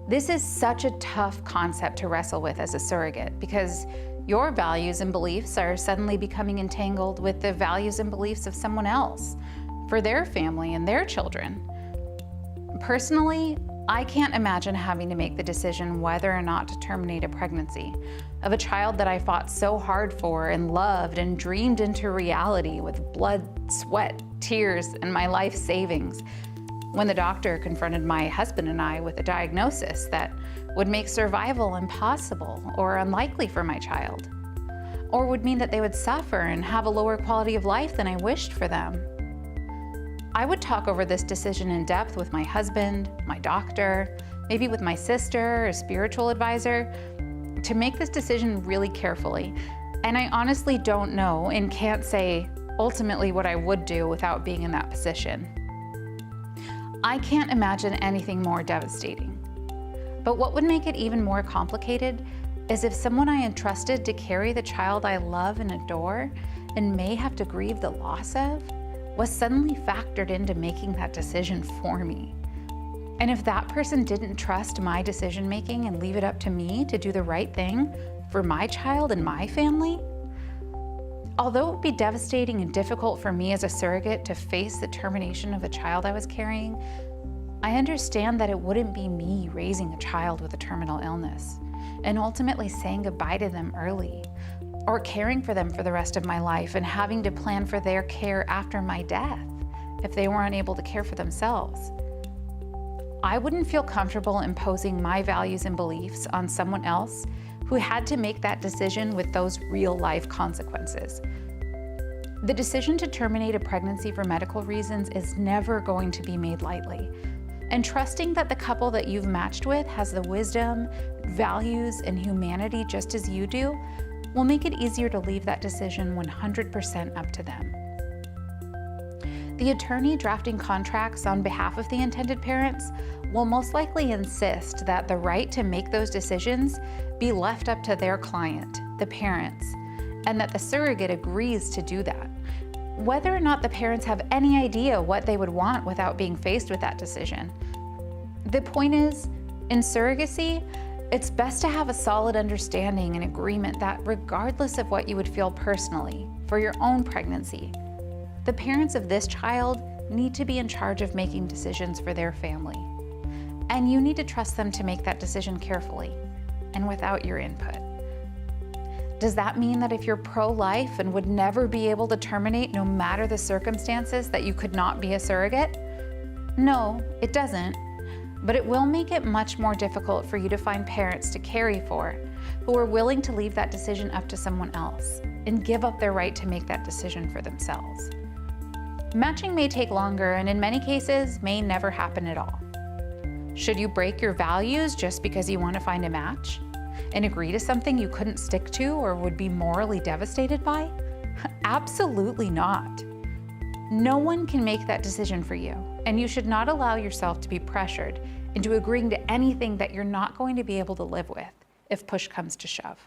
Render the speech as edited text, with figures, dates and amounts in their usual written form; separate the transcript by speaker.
Speaker 1: This is such a tough concept to wrestle with as a surrogate because your values and beliefs are suddenly becoming entangled with the values and beliefs of someone else for their family and their children. Personally, I can't imagine having to make the decision whether or not to terminate a pregnancy of a child that I fought so hard for and loved and dreamed into reality with blood, sweat, tears, and my life savings, when the doctor confronted my husband and I with a diagnosis that would make survival impossible or unlikely for my child, or would mean that they would suffer and have a lower quality of life than I wished for them. I would talk over this decision in depth with my husband, my doctor, maybe with my sister or spiritual advisor, to make this decision really carefully. And I honestly don't know and can't say ultimately what I would do without being in that position. I can't imagine anything more devastating. But what would make it even more complicated is if someone I entrusted to carry the child I love and adore and may have to grieve the loss of was suddenly factored into making that decision for me. And if that person didn't trust my decision making and leave it up to me to do the right thing for my child and my family, although it would be devastating and difficult for me as a surrogate to face the termination of a child I was carrying, I understand that it wouldn't be me raising a child with a terminal illness and ultimately saying goodbye to them early, or caring for them for the rest of my life and having to plan for their care after my death if they were unable to care for themselves. I wouldn't feel comfortable imposing my values and beliefs on someone else who had to make that decision with those real-life consequences. The decision to terminate a pregnancy for medical reasons is never going to be made lightly. And trusting that the couple that you've matched with has the wisdom, values, and humanity just as you do will make it easier to leave that decision 100% up to them. The attorney drafting contracts on behalf of the intended parents will most likely insist that the right to make those decisions be left up to their client, the parents, and that the surrogate agrees to do that, whether or not the parents have any idea what they would want without being faced with that decision. The point is, in surrogacy, it's best to have a solid understanding and agreement that regardless of what you would feel personally for your own pregnancy, the parents of this child need to be in charge of making decisions for their family. And you need to trust them to make that decision carefully and without your input. Does that mean that if you're pro-life and would never be able to terminate no matter the circumstances that you could not be a surrogate? No, it doesn't. But it will make it much more difficult for you to find parents to carry for who are willing to leave that decision up to someone else and give up their right to make that decision for themselves. Matching may take longer and in many cases may never happen at all. Should you break your values just because you want to find a match and agree to something you couldn't stick to or would be morally devastated by? Absolutely not. No one can make that decision for you, and you should not allow yourself to be pressured into agreeing to anything that you're not going to be able to live with if push comes to shove.